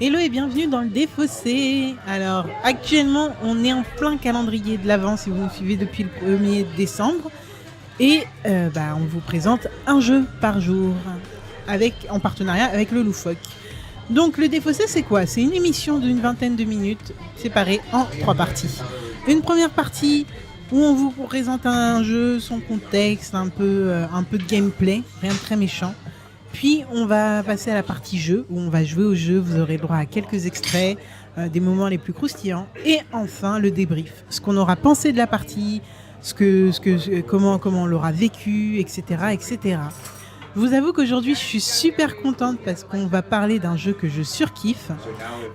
Hello et bienvenue dans le Défaussé. Alors, actuellement, on est en plein calendrier de l'Avent si vous nous suivez depuis le 1er décembre. Et on vous présente un jeu par jour en partenariat avec le Loufoque. Donc, le Défaussé, c'est quoi ? C'est une émission d'une vingtaine de minutes séparée en 3 parties. Une première partie où on vous présente un jeu, son contexte, un peu de gameplay, rien de très méchant. Puis on va passer à la partie jeu, où on va jouer au jeu, vous aurez le droit à quelques extraits, des moments les plus croustillants. Et enfin le débrief, ce qu'on aura pensé de la partie, comment on l'aura vécu, etc., etc. Je vous avoue qu'aujourd'hui je suis super contente parce qu'on va parler d'un jeu que je surkiffe.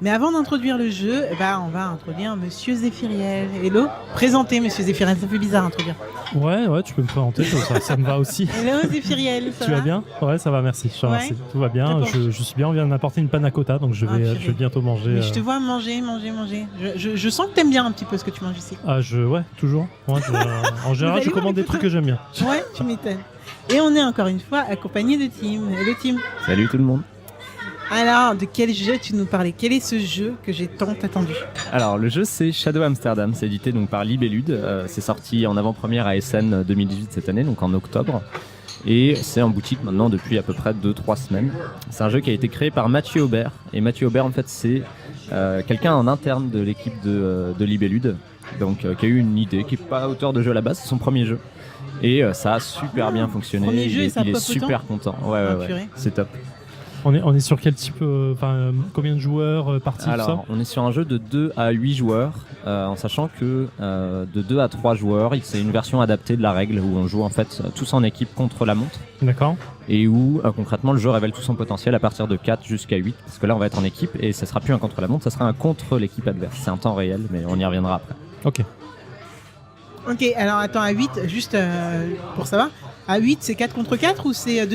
Mais avant d'introduire le jeu, on va introduire Monsieur Zéphiriel. Hello, présentez Monsieur Zéphiriel, ça fait bizarre d'introduire. Ouais, tu peux me présenter, ça me va aussi. Hello Zéphiriel, ça tu vas bien ? Ouais, ça va, merci. Je te remercie. Tout va bien, je suis bien, on vient d'apporter une panna cotta, donc je vais bientôt manger. Mais je te vois manger. Je sens que t'aimes bien un petit peu ce que tu manges ici. Ouais, toujours. Ouais, en général, je commande des trucs que j'aime bien. Ouais, tu m'étonnes. Et on est encore une fois accompagné de Tim. Hello Tim. Salut tout le monde. Alors, de quel jeu tu nous parlais ? Quel est ce jeu que j'ai tant attendu ? Alors, le jeu, c'est Shadow Amsterdam. C'est édité donc par Libellude. C'est sorti en avant-première à Essen 2018 cette année, donc en octobre. Et c'est en boutique maintenant depuis à peu près 2-3 semaines. C'est un jeu qui a été créé par Mathieu Aubert. Et Mathieu Aubert, en fait, c'est quelqu'un en interne de l'équipe de Libellude. Donc, qui a eu une idée, qui n'est pas auteur de jeu à la base, c'est son premier jeu. Et ça a super bien fonctionné. Il est super content. Ouais, c'est top. On est sur quel type, combien de joueurs, parties, Alors, tout ça ? on est sur un jeu de 2 à 8 joueurs, en sachant que de 2 à 3 joueurs, c'est une version adaptée de la règle où on joue en fait tous en équipe contre la montre. D'accord. Et où concrètement le jeu révèle tout son potentiel à partir de 4 jusqu'à 8, parce que là on va être en équipe et ça sera plus un contre la montre, ça sera un contre l'équipe adverse. C'est un temps réel, mais on y reviendra après. Ok, alors attends, à 8, juste pour savoir, à 8 c'est 4 contre 4 ou c'est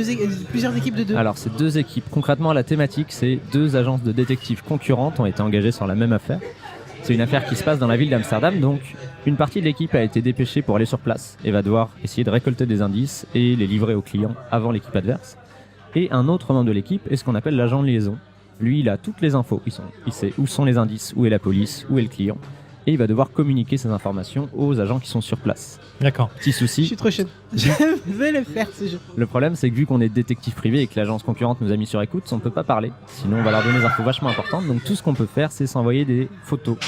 plusieurs équipes de 2 ? Alors c'est 2 équipes, concrètement la thématique c'est 2 agences de détectives concurrentes ont été engagées sur la même affaire. C'est une affaire qui se passe dans la ville d'Amsterdam, donc une partie de l'équipe a été dépêchée pour aller sur place et va devoir essayer de récolter des indices et les livrer aux clients avant l'équipe adverse. Et un autre membre de l'équipe est ce qu'on appelle l'agent de liaison. Lui il a toutes les infos, il sait où sont les indices, où est la police, où est le client. Et il va devoir communiquer ces informations aux agents qui sont sur place. D'accord. Petit souci. Je suis trop chaude. Je veux le faire ce jeu. Le problème, c'est que vu qu'on est détective privé et que l'agence concurrente nous a mis sur écoute, on ne peut pas parler. Sinon, on va leur donner des infos vachement importantes. Donc, tout ce qu'on peut faire, c'est s'envoyer des photos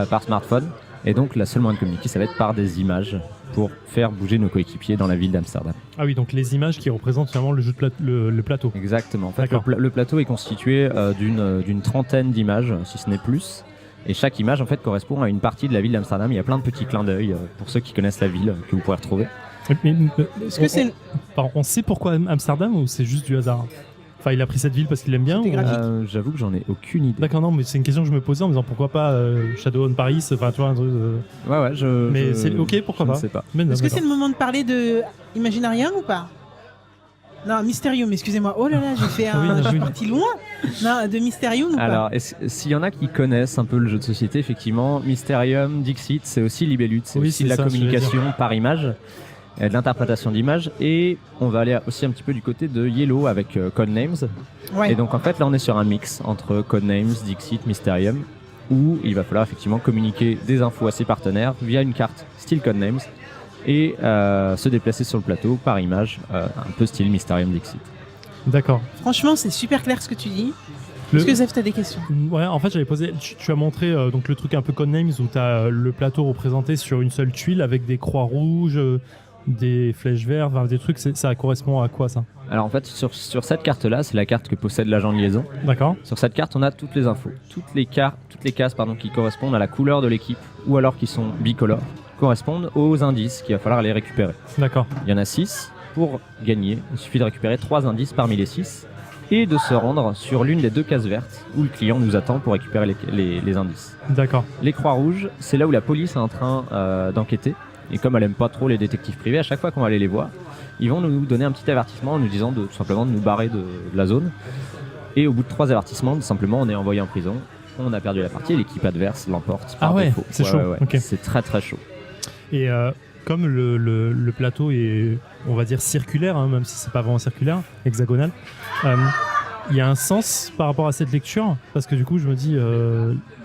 par smartphone. Et donc, la seule moyen de communiquer, ça va être par des images pour faire bouger nos coéquipiers dans la ville d'Amsterdam. Ah oui, donc les images qui représentent finalement le jeu le plateau. Exactement. En fait, le plateau est constitué d'une trentaine d'images, si ce n'est plus. Et chaque image en fait correspond à une partie de la ville d'Amsterdam. Il y a plein de petits clins d'œil pour ceux qui connaissent la ville que vous pourrez retrouver. Est-ce que c'est on sait pourquoi Amsterdam ou c'est juste du hasard ? Enfin, il a pris cette ville parce qu'il l'aime bien ou... J'avoue que j'en ai aucune idée. D'accord, non, mais c'est une question que je me posais en me disant pourquoi pas Shadow on Paris, enfin tu vois un truc. Ouais, c'est ok, pourquoi pas. Je ne sais pas. Est-ce que c'est le moment de parler de Imaginarium ou pas ? Non, Mysterium, excusez-moi. Oh là là, j'ai fait je suis parti loin. Non, de Mysterium ou pas ? Alors, s'il y en a qui connaissent un peu le jeu de société, effectivement, Mysterium, Dixit, c'est aussi Libellude, c'est aussi de la communication par image, de l'interprétation d'images, et on va aller aussi un petit peu du côté de Yellow avec Codenames. Ouais. Et donc en fait, là, on est sur un mix entre Codenames, Dixit, Mysterium, où il va falloir effectivement communiquer des infos à ses partenaires via une carte style Codenames, et se déplacer sur le plateau par image, un peu style Mysterium Dixit. D'accord. Franchement, c'est super clair ce que tu dis. Est-ce que Zef, t'as des questions ? Ouais, en fait, j'avais posé. Tu as montré donc le truc un peu Codenames où tu as le plateau représenté sur une seule tuile avec des croix rouges, des flèches vertes, des trucs. Ça correspond à quoi ça ? Alors en fait, sur cette carte-là, c'est la carte que possède l'agent de liaison. D'accord. Sur cette carte, on a toutes les infos, toutes les cases qui correspondent à la couleur de l'équipe ou alors qui sont bicolores, correspondent aux indices qu'il va falloir aller récupérer. D'accord. Il y en a 6. Pour gagner, il suffit de récupérer 3 indices parmi les 6 et de se rendre sur l'une des 2 cases vertes où le client nous attend pour récupérer les indices. D'accord. Les croix rouges, c'est là où la police est en train d'enquêter. Et comme elle aime pas trop les détectives privés, à chaque fois qu'on va aller les voir, ils vont nous donner un petit avertissement en nous disant tout simplement de nous barrer de la zone. Et au bout de 3 avertissements, simplement on est envoyé en prison, on a perdu la partie et l'équipe adverse l'emporte par défaut. C'est chaud. Ouais. Okay. C'est très très chaud. Et comme le plateau est, on va dire, circulaire, même si c'est pas vraiment circulaire, hexagonal, il y a un sens par rapport à cette lecture, parce que du coup je me dis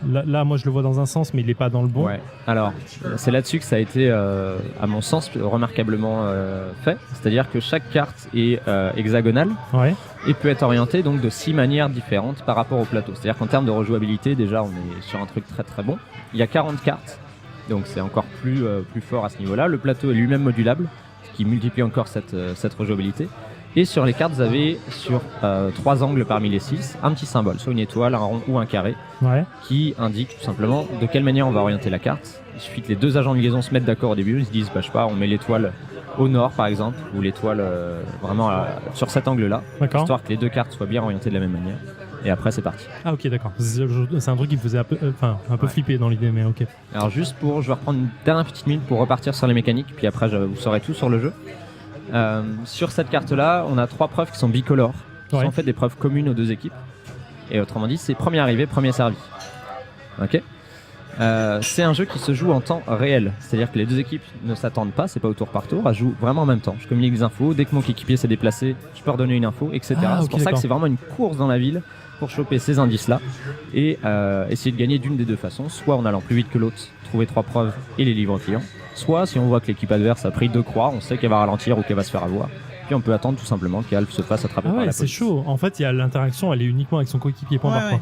là moi je le vois dans un sens mais il n'est pas dans le bon. Ouais. Alors c'est là-dessus que ça a été à mon sens remarquablement fait, c'est-à-dire que chaque carte est hexagonale et peut être orientée donc de 6 manières différentes par rapport au plateau. C'est-à-dire qu'en termes de rejouabilité déjà on est sur un truc très très bon. Il y a 40 cartes, donc c'est encore plus fort à ce niveau-là. Le plateau est lui-même modulable, ce qui multiplie encore cette rejouabilité. Et sur les cartes, vous avez sur 3 angles parmi les 6, un petit symbole, soit une étoile, un rond ou un carré, qui indique tout simplement de quelle manière on va orienter la carte. Il suffit que les deux agents de liaison se mettent d'accord au début, ils se disent, je sais pas, on met l'étoile au nord par exemple, ou l'étoile vraiment sur cet angle-là, histoire que les deux cartes soient bien orientées de la même manière. Et après, c'est parti. Ah ok, d'accord. C'est un truc qui me faisait un peu flipper dans l'idée, mais ok. Alors juste je vais reprendre une dernière petite minute pour repartir sur les mécaniques, puis après, vous saurez tout sur le jeu. Sur cette carte-là, on a 3 preuves qui sont bicolores, qui sont en fait des preuves communes aux deux équipes. Et autrement dit, c'est premier arrivé, premier servi. Ok. C'est un jeu qui se joue en temps réel, c'est-à-dire que les deux équipes ne s'attendent pas, c'est pas au tour par tour, elles jouent vraiment en même temps. Je communique des infos, dès que mon équipier s'est déplacé, je peux redonner une info, etc. C'est pour ça que c'est vraiment une course dans la ville pour choper ces indices-là et essayer de gagner d'une des deux façons, soit en allant plus vite que l'autre, trouver 3 preuves et les livrer au client, soit si on voit que l'équipe adverse a pris 2 croix, on sait qu'elle va ralentir ou qu'elle va se faire avoir. Puis on peut attendre tout simplement qu'Alf se fasse attraper par la police. C'est chaud. En fait, il y a l'interaction, elle est uniquement avec son coéquipier point par point.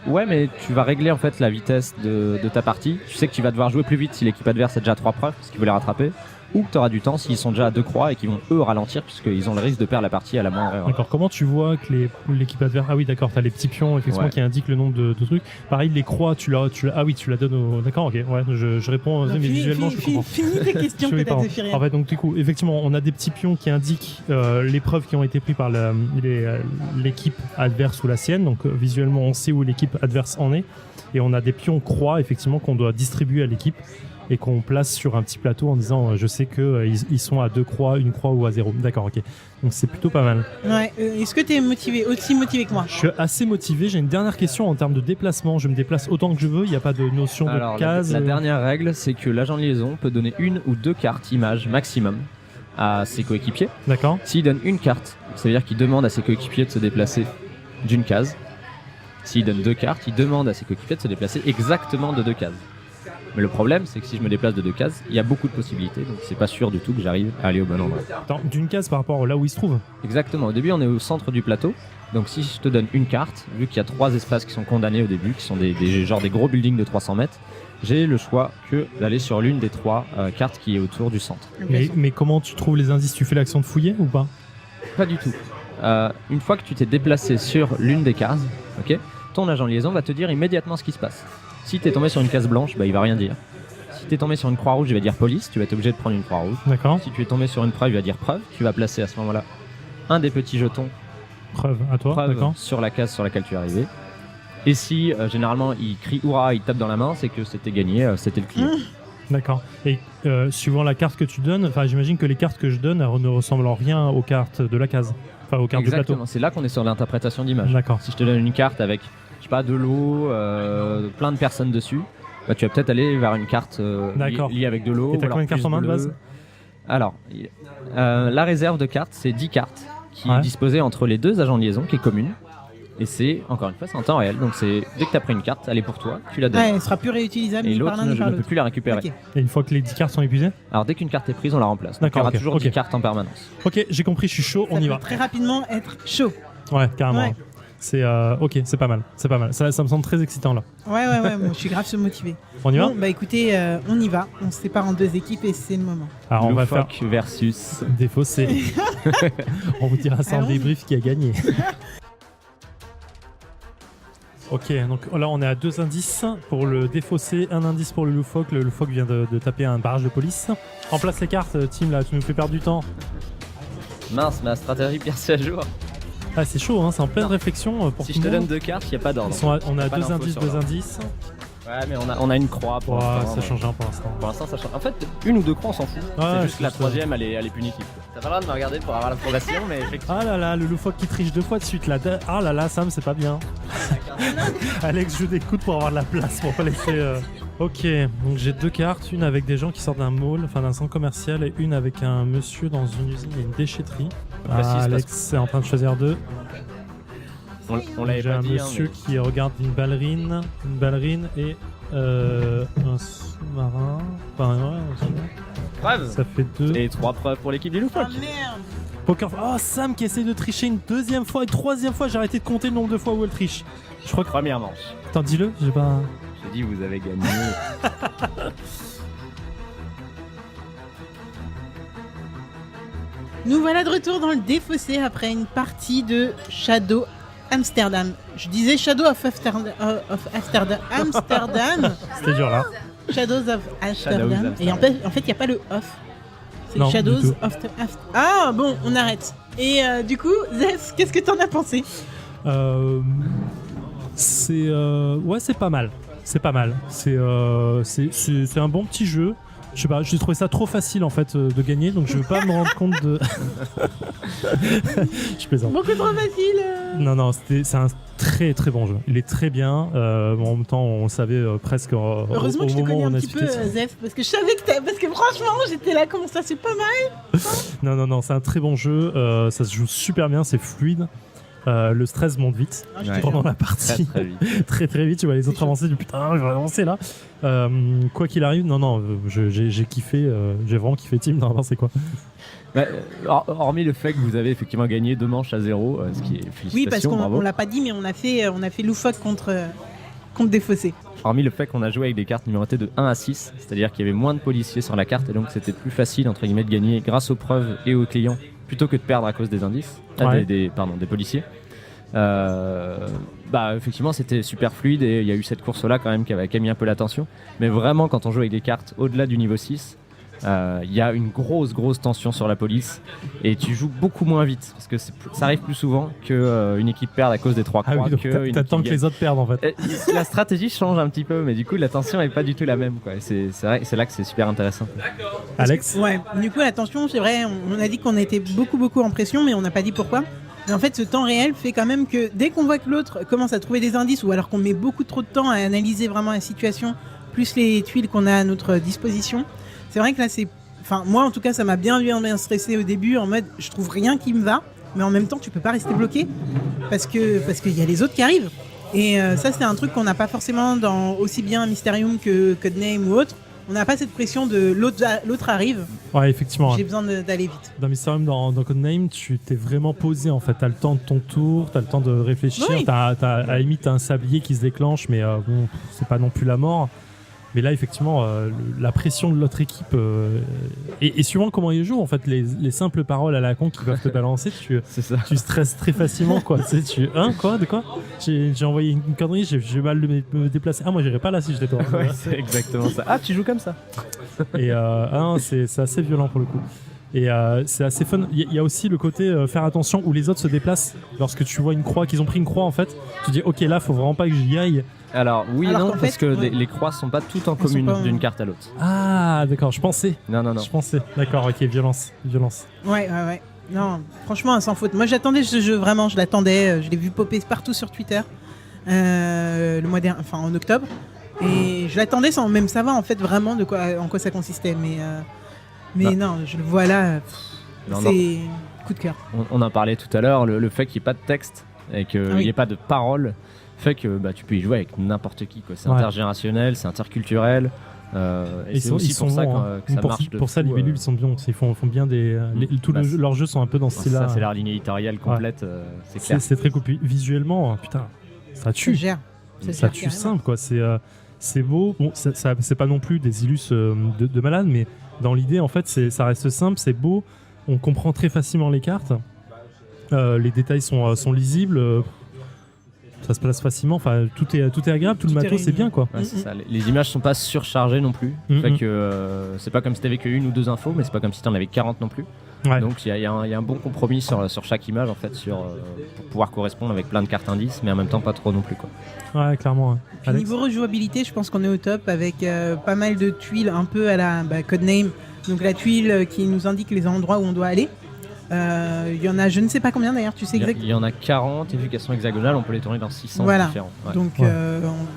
Ouais, mais tu vas régler en fait la vitesse de ta partie. Tu sais que tu vas devoir jouer plus vite si l'équipe adverse a déjà 3 preuves parce qu'ils veulent les rattraper, ou que tu auras du temps s'ils sont déjà à 2 croix et qu'ils vont eux ralentir puisqu'ils ont le risque de perdre la partie à la moindre erreur. D'accord. Comment tu vois que l'équipe adverse... Ah oui, d'accord. T'as les petits pions effectivement qui indiquent le nombre de trucs. Pareil, les croix, tu la donnes au... D'accord, ok. Ouais, je réponds, mais visuellement, je comprends. Finis tes questions peut-être, Zéphirien. En fait, donc du coup, effectivement, on a des petits pions qui indiquent les preuves qui ont été prises par l'équipe adverse ou la sienne. Donc visuellement, on sait où l'équipe adverse en est. Et on a des pions croix, effectivement, qu'on doit distribuer à l'équipe et qu'on place sur un petit plateau en disant je sais qu'ils sont à 2 croix, 1 croix ou à 0. D'accord, ok. Donc c'est plutôt pas mal. Ouais, est-ce que tu es aussi motivé que moi? Je suis assez motivé. J'ai une dernière question en termes de déplacement. Je me déplace autant que je veux, il n'y a pas de notion de case. La dernière règle, c'est que l'agent de liaison peut donner 1 ou 2 cartes images maximum à ses coéquipiers. D'accord. S'il donne une carte, ça veut dire qu'il demande à ses coéquipiers de se déplacer d'une case. S'il donne 2 cartes, il demande à ses coéquipiers de se déplacer exactement de 2 cases. Mais le problème, c'est que si je me déplace de 2 cases, il y a beaucoup de possibilités, donc c'est pas sûr du tout que j'arrive à aller au bon endroit. Attends, d'une case par rapport là où il se trouve? Exactement. Au début, on est au centre du plateau. Donc si je te donne une carte, vu qu'il y a 3 espaces qui sont condamnés au début, qui sont des gros buildings de 300 mètres, j'ai le choix que d'aller sur l'une des 3 cartes qui est autour du centre. Mais comment tu trouves les indices? Tu fais l'action de fouiller ou pas? Pas du tout. Une fois que tu t'es déplacé sur l'une des cases, ok, ton agent de liaison va te dire immédiatement ce qui se passe. Si t'es tombé sur une case blanche, il va rien dire. Si t'es tombé sur une croix rouge, il va dire police, tu vas être obligé de prendre une croix rouge. D'accord. Si tu es tombé sur une preuve, il va dire preuve, tu vas placer à ce moment-là un des petits jetons preuve à toi, d'accord, sur la case sur laquelle tu es arrivé. Et si généralement il crie hurrah, il tape dans la main, c'est que c'était gagné, c'était le client. D'accord. Et suivant la carte que tu donnes, j'imagine que les cartes que je donne ne ressemblent en rien aux cartes de la case, aux cartes du plateau. C'est là qu'on est sur l'interprétation d'image. D'accord. Si je te donne une carte avec de l'eau, plein de personnes dessus, tu vas peut-être aller vers une carte liée avec de l'eau. Et t'as combien de cartes en main de base? Alors, la réserve de cartes, c'est 10 cartes qui est disposée entre les 2 agents de liaison, qui est commune. Et c'est, encore une fois, c'est en temps réel. Donc c'est dès que tu as pris une carte, elle est pour toi, tu la donnes. Elle sera plus réutilisable et ni l'autre par l'un ni par ne peut plus la récupérer. Okay. Et une fois que les 10 cartes sont épuisées? Alors dès qu'une carte est prise, on la remplace. Donc d'accord, il y aura toujours 10 cartes en permanence. Ok, j'ai compris, je suis chaud, on y va. Ça peut très rapidement être chaud. Ouais, carrément. Ouais. C'est ok, c'est pas mal, Ça me semble très excitant là. Ouais, moi je suis grave motivé. On y va? Bon, écoutez, on y va. On se sépare en 2 équipes et c'est le moment. Alors on va faire versus défaussé. On vous dira ça en débrief qui a gagné. Ok, donc là on est à 2 indices pour le défaussé, 1 indice pour le loufoque. Le loufoque vient de taper un barrage de police. Remplace les cartes, Tim, là, tu nous fais perdre du temps. Mince, ma stratégie percée à jour. Ah, c'est chaud, c'est en pleine réflexion pour si tout le monde. Si je te donne 2 cartes, il n'y a pas d'ordre. On a 2 indices, 2 indices. Ouais, mais on a une croix pour l'instant. Ça change rien pour l'instant. Pour l'instant, ça change. En fait, 1 ou 2 croix, on s'en fout. C'est juste que la 3ème, elle est punitive. T'as pas le droit de me regarder pour avoir la progression, mais effectivement. Ah là là, le loufoque qui triche 2 fois de suite là. Ah là là, Sam, c'est pas bien. Alex joue des coudes pour avoir de la place, pour pas laisser. Ok, donc j'ai 2 cartes, une avec des gens qui sortent d'un mall, d'un centre commercial, et une avec un monsieur dans une usine et une déchetterie. Alex est en train de choisir 2. On l'avait J'ai pas un dit. monsieur qui regarde une ballerine et un sous-marin. Enfin, Preuve. ça fait 2. Et 3 preuves pour l'équipe des Oh loufoques. merde. Poker. Oh, Sam qui essaie de tricher une deuxième fois et troisième fois. J'ai arrêté de compter le nombre de fois où elle triche. Je crois que. Première manche. Attends, dis-le. J'ai pas. J'ai dit vous avez gagné. Nous voilà de retour dans le défaussé après une partie de Shadow Amsterdam. Je disais Shadow of Amsterdam. C'était dur là. Shadows of Amsterdam. Amsterdam. Et en fait, il n'y a pas le off. C'est Non, Shadows du tout. of Ah bon, on arrête. Et du coup, Zef, qu'est-ce que t'en as pensé? C'est pas mal. C'est pas mal. C'est un bon petit jeu. Je sais pas, j'ai trouvé ça trop facile en fait de gagner, donc je veux pas me rendre compte de. Je plaisante. Beaucoup trop facile. Non, c'est un très très bon jeu. Il est très bien. Bon, en même temps, on le savait presque Heureusement au que je te moment connais où un on a petit peu, discuté. Zef, parce que je savais que parce que franchement, j'étais là, comment ça, c'est pas mal. Non, c'est un très bon jeu. Ça se joue super bien, c'est fluide. Le stress monte vite Ah, je te Ouais. jure. pendant la Très partie. très vite. Très vite, tu vois les autres chaud. avancer, du putain, je vais avancer là. Quoi qu'il arrive, non, j'ai kiffé, j'ai vraiment kiffé Team. Non, c'est quoi? Bah, hormis le fait que vous avez effectivement gagné 2 manches à 0, ce qui est félicitations, Oui, parce qu'on bravo. on l'a pas dit, mais on a fait loufoque contre Défaussé. Hormis le fait qu'on a joué avec des cartes numérotées de 1 à 6, c'est-à-dire qu'il y avait moins de policiers sur la carte et donc c'était plus facile entre guillemets de gagner grâce aux preuves et aux clients plutôt que de perdre à cause des indices, Ouais. des policiers. Effectivement c'était super fluide et il y a eu cette course là quand même qui a mis un peu l'attention, mais vraiment quand on joue avec des cartes au-delà du niveau 6, il y a une grosse tension sur la police et tu joues beaucoup moins vite parce que ça arrive plus souvent qu'une équipe perde à cause des 3 Ah croix oui, donc que une t'attends équipe que les autres perdent en fait. gagne. La stratégie change un petit peu mais du coup la tension est pas du tout la même quoi. C'est vrai, c'est là que c'est super intéressant. Alex, Ouais, du coup, attention, c'est vrai, on a dit qu'on était beaucoup en pression, mais on n'a pas dit pourquoi. Mais en fait, ce temps réel fait quand même que dès qu'on voit que l'autre commence à trouver des indices, ou alors qu'on met beaucoup trop de temps à analyser vraiment la situation, plus les tuiles qu'on a à notre disposition, c'est vrai que là, enfin, moi en tout cas, ça m'a bien stressé au début, en mode, je trouve rien qui me va, mais en même temps, tu peux pas rester bloqué, parce qu'il y a les autres qui arrivent. Et ça, c'est un truc qu'on n'a pas forcément dans aussi bien Mysterium que Codename ou autre. On n'a pas cette pression de l'autre arrive, ouais, effectivement. j'ai besoin d'aller vite. Dans Mysterium, dans Codename, tu t'es vraiment posé en fait. T'as le temps de ton tour, t'as le temps de réfléchir. Oui. À la limite, t'as un sablier qui se déclenche, mais bon, c'est pas non plus la mort. Mais là, effectivement, la pression de l'autre équipe et suivant comment ils jouent, en fait, les simples paroles à la con qui peuvent te balancer, C'est ça. tu stresses très facilement, quoi. Tu sais, quoi, de quoi? J'ai envoyé une connerie, j'ai mal de me déplacer. Ah, moi, j'irais pas là si j'étais toi. Ouais, c'est exactement ça. Ah, tu joues comme ça. Et non, c'est assez violent pour le coup. Et c'est assez fun. Il y a aussi le côté faire attention où les autres se déplacent. Lorsque tu vois une croix, qu'ils ont pris une croix en fait, tu dis ok, là faut vraiment pas que j'y aille. Alors oui et Alors non qu'en parce fait, que ouais. les croix sont pas toutes en Elles sont commune pas en- d'une carte à l'autre. Ah d'accord, je pensais. Non. Je pensais. D'accord, ok, violence. Ouais. Non, franchement, sans faute. Moi, j'attendais ce jeu, vraiment, je l'attendais. Je l'ai vu popper partout sur Twitter le mois dernier, enfin en octobre. Et je l'attendais sans même savoir en fait vraiment en quoi ça consistait. Mais non, je le vois là, Non, c'est coup de cœur. On en parlait tout à l'heure, le fait qu'il n'y ait pas de texte et qu'il Ah oui. n'y ait pas de parole fait que tu peux y jouer avec n'importe qui, quoi. C'est Ouais. intergénérationnel, c'est interculturel. Et c'est aussi pour ça bons, que ça pour, marche de pour ça, fou, les Libellule sont bien. Ils font bien des. Leurs jeux sont un peu dans ce ça, style-là. c'est leur ligne éditoriale complète, c'est clair. C'est très cool. Puis, visuellement, putain, ça Ça tue. gère. Ça tue simple, quoi. C'est beau. Bon, c'est pas non plus des illus de malade, mais dans l'idée, en fait, ça reste simple, c'est beau. On comprend très facilement les cartes. Les détails sont lisibles. Ça se place facilement. Enfin, tout est agréable. Tout le Tout est matos, c'est réuni. bien, quoi. Ouais, c'est ça. Les images sont pas surchargées non plus. Fait que c'est pas comme si t'avais que 1 ou 2 infos, mais c'est pas comme si t'en avais 40 non plus. Ouais. Donc il y a un bon compromis sur chaque image en fait, pour pouvoir correspondre avec plein de cartes indices, mais en même temps pas trop non plus, quoi. Ouais, clairement. Ouais. Puis Alex niveau rejouabilité, je pense qu'on est au top avec pas mal de tuiles un peu à la Codename. Donc la tuile qui nous indique les endroits où on doit aller. Il y en a, je ne sais pas combien d'ailleurs, tu sais Il exactement. y en a 40, et vu qu'elles sont hexagonales, on peut les tourner dans 600 Voilà. différents. Ouais. Donc Ouais.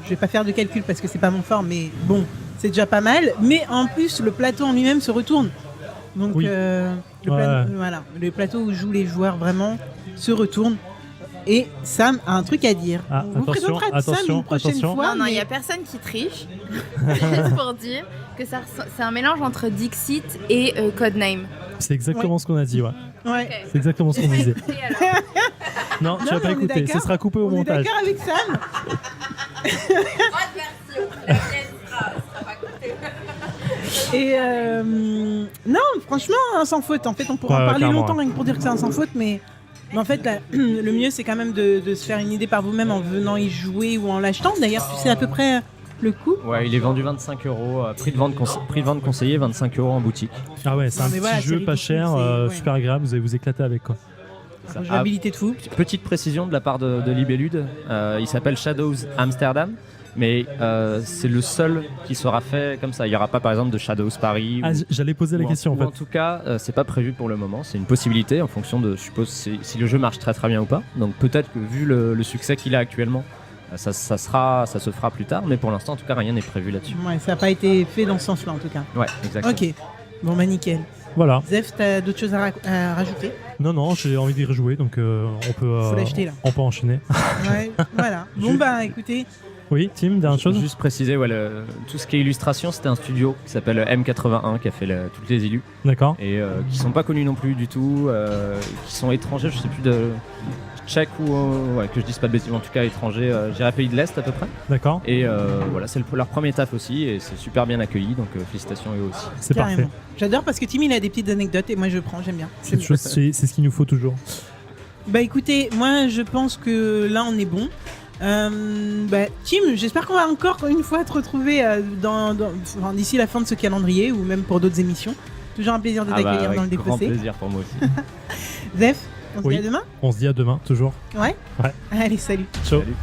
je vais pas faire de calcul parce que c'est pas mon fort, mais bon, c'est déjà pas mal. Mais en plus, le plateau en lui-même se retourne. Donc Oui. le plateau où jouent les joueurs vraiment se retourne. et Sam a un truc à dire. Ah, On vous présentera Sam une prochaine fois. Non, il mais- n'y a personne qui triche. Juste pour dire que c'est un mélange entre Dixit et Codename. C'est exactement ce qu'on a dit, ouais. Ouais. C'est exactement ce qu'on disait. Et alors Non, tu Non, vas pas mais on est écouter, ce d'accord. sera coupé au On est montage. d'accord avec Sam. Et non, franchement, un sans faute. En fait, on pourra Ouais, en parler clairement, longtemps ouais. rien que pour dire que c'est un sans faute, mais en fait, le mieux, c'est quand même de se faire une idée par vous-même en venant y jouer ou en l'achetant. D'ailleurs, tu sais à peu près le coût. Ouais, il est vendu 25 €, prix de vente conseillé 25 € en boutique. Ah ouais, c'est Non, un mais petit voilà, jeu c'est pas cher, ridicule, c'est- super agréable, vous allez vous éclater avec quoi. Rejouabilité de fou. Petite précision de la part de Libellude, il s'appelle Shadows Amsterdam, mais c'est le seul qui sera fait comme ça. Il n'y aura pas par exemple de Shadows Paris. Ah, j'allais poser la question en ou fait. en tout cas, c'est pas prévu pour le moment. C'est une possibilité en fonction de, je suppose, si le jeu marche très très bien ou pas. Donc peut-être que vu le succès qu'il a actuellement, ça se fera plus tard. Mais pour l'instant, en tout cas, rien n'est prévu là-dessus. Ouais, ça n'a pas été fait dans ce sens-là en tout cas. Ouais, exactement. Ok. Bon, bah nickel. Voilà. Zef, t'as d'autres choses à rajouter? Non, j'ai envie d'y rejouer, donc on peut. Faut l'acheter, là. On peut enchaîner. Ouais, voilà. Bon, bah écoutez. Oui, Tim, dernière chose. Juste préciser, ouais, tout ce qui est illustration, c'était un studio qui s'appelle M81 qui a fait toutes les illus D'accord. et qui sont pas connus non plus du tout, qui sont étrangers, je sais plus de tchèque ou ouais, que je dise pas de bêtises, en tout cas étrangers, j'irais pays de l'Est à peu près. D'accord. Et voilà, c'est leur premier taf aussi et c'est super bien accueilli, donc félicitations à eux aussi. C'est Carrément. parfait. J'adore parce que Tim il a des petites anecdotes et moi je prends, j'aime bien. C'est ce qu'il nous faut toujours. Bah écoutez, moi je pense que là on est bon. Bah, Tim, j'espère qu'on va encore une fois te retrouver enfin, d'ici la fin de ce calendrier ou même pour d'autres émissions. Toujours un plaisir de t'accueillir dans le avec grand défaussé. plaisir pour moi aussi. Zef, on se Oui. dit à demain. On se dit à demain, toujours. Ouais. Ouais. Allez, salut. Ciao. Salut.